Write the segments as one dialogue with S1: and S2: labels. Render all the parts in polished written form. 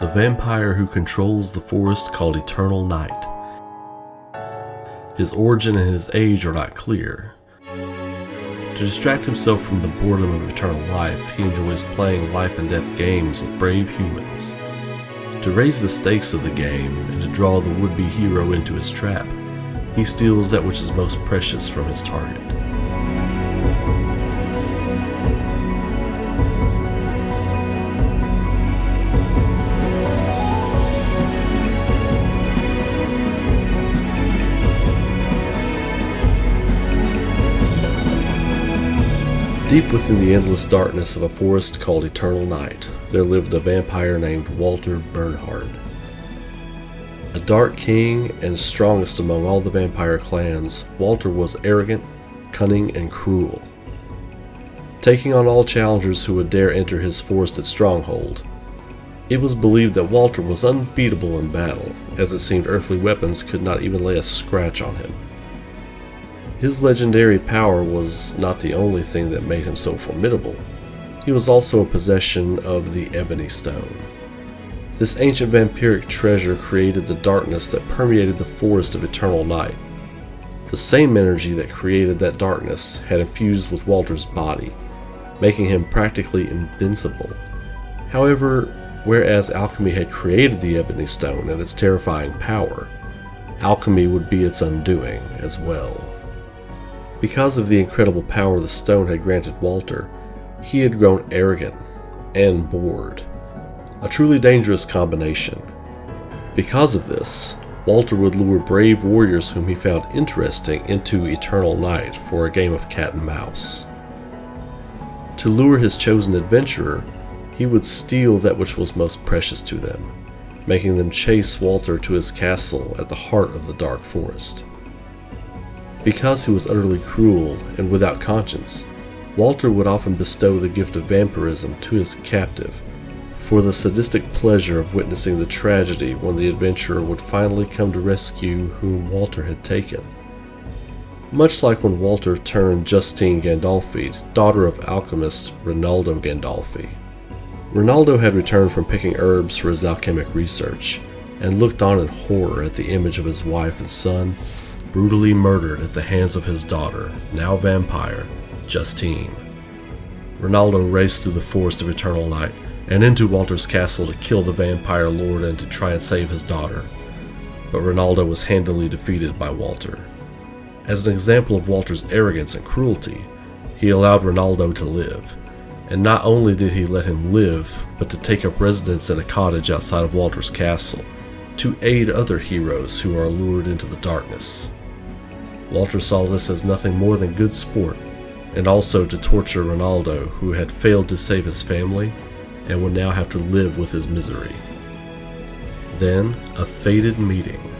S1: the vampire who controls the forest called Eternal Night. His origin and his age are not clear. To distract himself from the boredom of eternal life, he enjoys playing life and death games with brave humans. To raise the stakes of the game and to draw the would-be hero into his trap, he steals that which is most precious from his target. Deep within the endless darkness of a forest called Eternal Night, there lived a vampire named Walter Bernhard. A dark king and strongest among all the vampire clans, Walter was arrogant, cunning, and cruel. Taking on all challengers who would dare enter his forested stronghold, it was believed that Walter was unbeatable in battle, as it seemed earthly weapons could not even lay a scratch on him. His legendary power was not the only thing that made him so formidable. He was also a possession of the Ebony Stone. This ancient vampiric treasure created the darkness that permeated the forest of Eternal Night. The same energy that created that darkness had infused with Walter's body, making him practically invincible. However, whereas alchemy had created the Ebony Stone and its terrifying power, alchemy would be its undoing as well. Because of the incredible power the stone had granted Walter, he had grown arrogant and bored. A truly dangerous combination. Because of this, Walter would lure brave warriors whom he found interesting into Eternal Night for a game of cat and mouse. To lure his chosen adventurer, he would steal that which was most precious to them, making them chase Walter to his castle at the heart of the dark forest. Because he was utterly cruel and without conscience, Walter would often bestow the gift of vampirism to his captive, for the sadistic pleasure of witnessing the tragedy when the adventurer would finally come to rescue whom Walter had taken. Much like when Walter turned Justine Gandolfi, daughter of alchemist Rinaldo Gandolfi. Rinaldo had returned from picking herbs for his alchemic research, and looked on in horror at the image of his wife and son, brutally murdered at the hands of his daughter, now vampire, Justine. Rinaldo raced through the forest of Eternal Night and into Walter's castle to kill the vampire lord and to try and save his daughter, but Rinaldo was handily defeated by Walter. As an example of Walter's arrogance and cruelty, he allowed Rinaldo to live, and not only did he let him live, but to take up residence in a cottage outside of Walter's castle, to aid other heroes who are lured into the darkness. Walter saw this as nothing more than good sport, and also to torture Rinaldo, who had failed to save his family and would now have to live with his misery. Then, a fated meeting.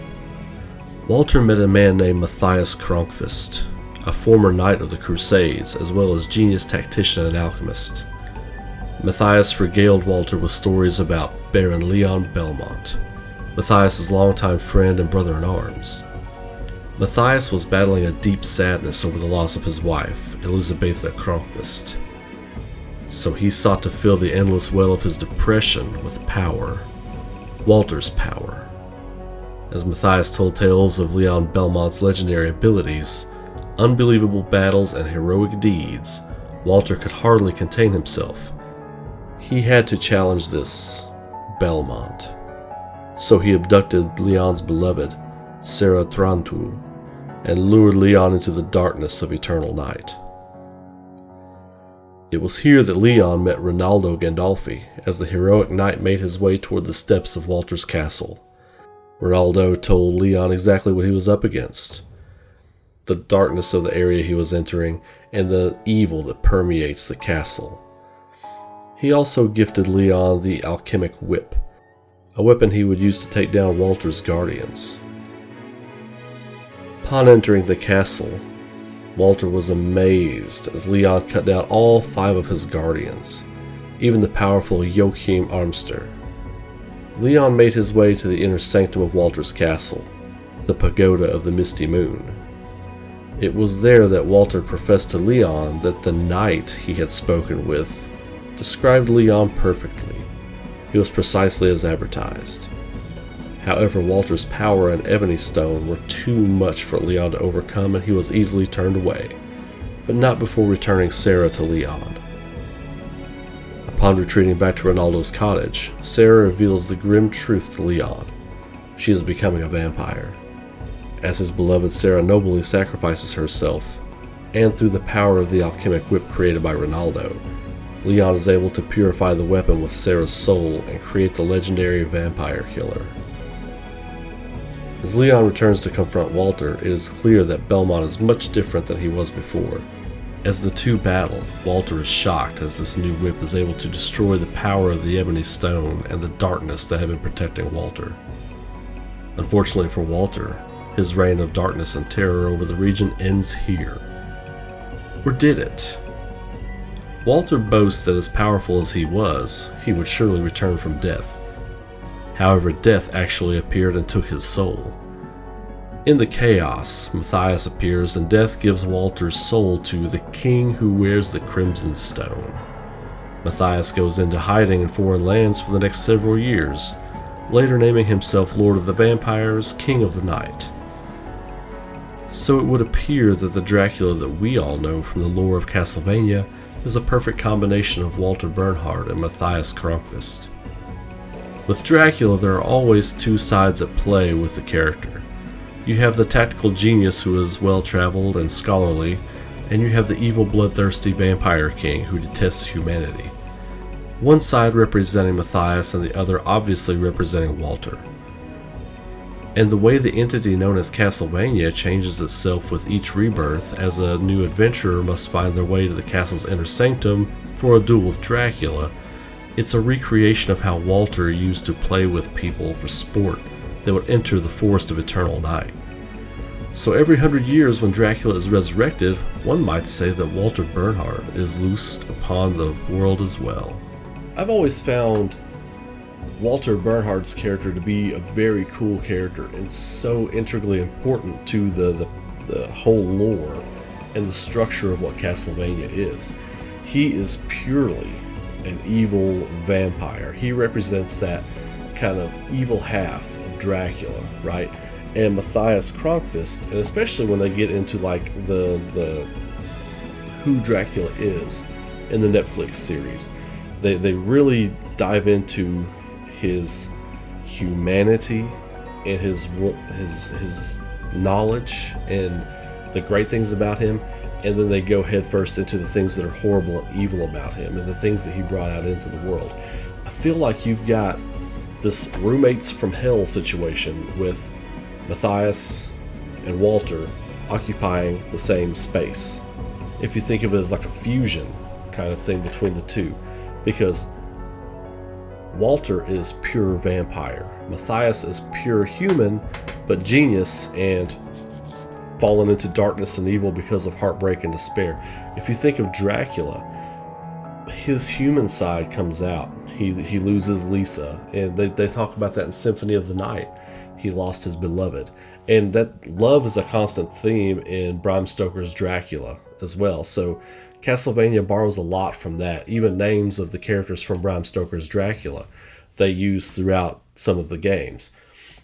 S1: Walter met a man named Matthias Kronkvist, a former knight of the Crusades, as well as genius tactician and alchemist. Matthias regaled Walter with stories about Baron Leon Belmont, Matthias' longtime friend and brother-in-arms. Matthias was battling a deep sadness over the loss of his wife, Elisabetha Kronkvist. So he sought to fill the endless well of his depression with power, Walter's power. As Matthias told tales of Leon Belmont's legendary abilities, unbelievable battles, and heroic deeds, Walter could hardly contain himself. He had to challenge this Belmont. So he abducted Leon's beloved, Sarah Trantu, and lured Leon into the darkness of Eternal Night. It was here that Leon met Rinaldo Gandolfi as the heroic knight made his way toward the steps of Walter's castle. Rinaldo told Leon exactly what he was up against, the darkness of the area he was entering, and the evil that permeates the castle. He also gifted Leon the alchemic whip, a weapon he would use to take down Walter's guardians. Upon entering the castle, Walter was amazed as Leon cut down all 5 of his guardians, even the powerful Joachim Armster. Leon made his way to the inner sanctum of Walter's castle, the Pagoda of the Misty Moon. It was there that Walter professed to Leon that the knight he had spoken with described Leon perfectly. He was precisely as advertised. However, Walter's power and Ebony Stone were too much for Leon to overcome, and he was easily turned away, but not before returning Sarah to Leon. Upon retreating back to Ronaldo's cottage, Sarah reveals the grim truth to Leon. She is becoming a vampire. As his beloved, Sarah nobly sacrifices herself, and through the power of the alchemic whip created by Ronaldo, Leon is able to purify the weapon with Sarah's soul and create the legendary vampire killer. As Leon returns to confront Walter, it is clear that Belmont is much different than he was before. As the two battle, Walter is shocked as this new whip is able to destroy the power of the Ebony Stone and the darkness that had been protecting Walter. Unfortunately for Walter, his reign of darkness and terror over the region ends here. Or did it? Walter boasts that as powerful as he was, he would surely return from death. However, death actually appeared and took his soul. In the chaos, Matthias appears and death gives Walter's soul to the king who wears the Crimson Stone. Matthias goes into hiding in foreign lands for the next several years, later naming himself Lord of the Vampires, King of the Night. So it would appear that the Dracula that we all know from the lore of Castlevania is a perfect combination of Walter Bernhard and Matthias Kronqvist. With Dracula, there are always two sides at play with the character. You have the tactical genius who is well-traveled and scholarly, and you have the evil bloodthirsty vampire king who detests humanity. One side representing Matthias and the other obviously representing Walter. And the way the entity known as Castlevania changes itself with each rebirth, as a new adventurer must find their way to the castle's inner sanctum for a duel with Dracula, it's a recreation of how Walter used to play with people for sport that would enter the Forest of Eternal Night. So every 100 years when Dracula is resurrected, one might say that Walter Bernhard is loosed upon the world as well. I've always found Walter Bernhard's character to be a very cool character and so integrally important to the whole lore and the structure of what Castlevania is. He is purely an evil vampire. He represents that kind of evil half of Dracula, right? And Matthias Kronqvist, and especially when they get into like the who Dracula is in the Netflix series, they really dive into his humanity and his knowledge and the great things about him, and then they go headfirst into the things that are horrible and evil about him and the things that he brought out into the world. I feel like you've got this roommates from hell situation with Matthias and Walter occupying the same space. If you think of it as like a fusion kind of thing between the two, because Walter is pure vampire. Matthias is pure human, but genius and fallen into darkness and evil because of heartbreak and despair. If you think of Dracula, his human side comes out. He loses Lisa, and they talk about that in Symphony of the Night. He lost his beloved. And that love is a constant theme in Bram Stoker's Dracula as well. So Castlevania borrows a lot from that. Even names of the characters from Bram Stoker's Dracula they use throughout some of the games.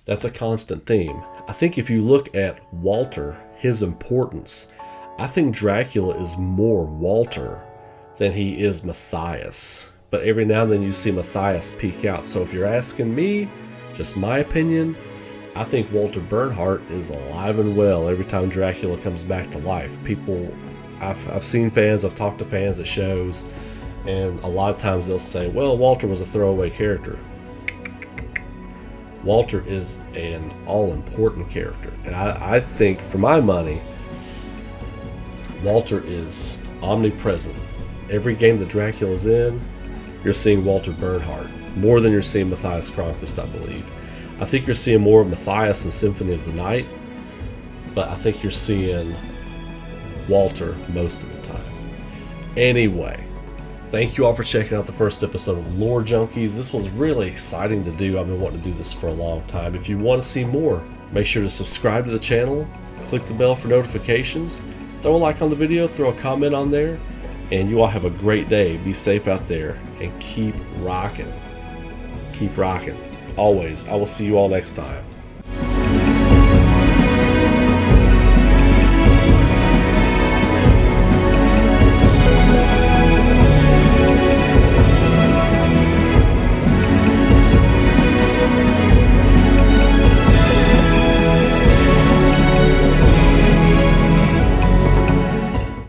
S1: That's a constant theme. I think if you look at Walter, his importance, I think Dracula is more Walter than he is Matthias. But every now and then you see Matthias peek out. So if you're asking me, just my opinion, I think Walter Bernhard is alive and well every time Dracula comes back to life. People, I've seen fans, I've talked to fans at shows, and a lot of times they'll say, well, Walter was a throwaway character. Walter is an all-important character. And I think, for my money, Walter is omnipresent. Every game that Dracula's in, you're seeing Walter Bernhard. More than you're seeing Matthias Kronqvist, I believe. I think you're seeing more of Matthias in Symphony of the Night, but I think you're seeing Walter most of the time. Anyway, thank you all for checking out the first episode of Lore Junkies. This was really exciting to do. I've been wanting to do this for a long time. If you want to see more, make sure to subscribe to the channel, click the bell for notifications, throw a like on the video, throw a comment on there, and you all have a great day. Be safe out there and keep rocking. keep rocking. Always, I will see you all next time.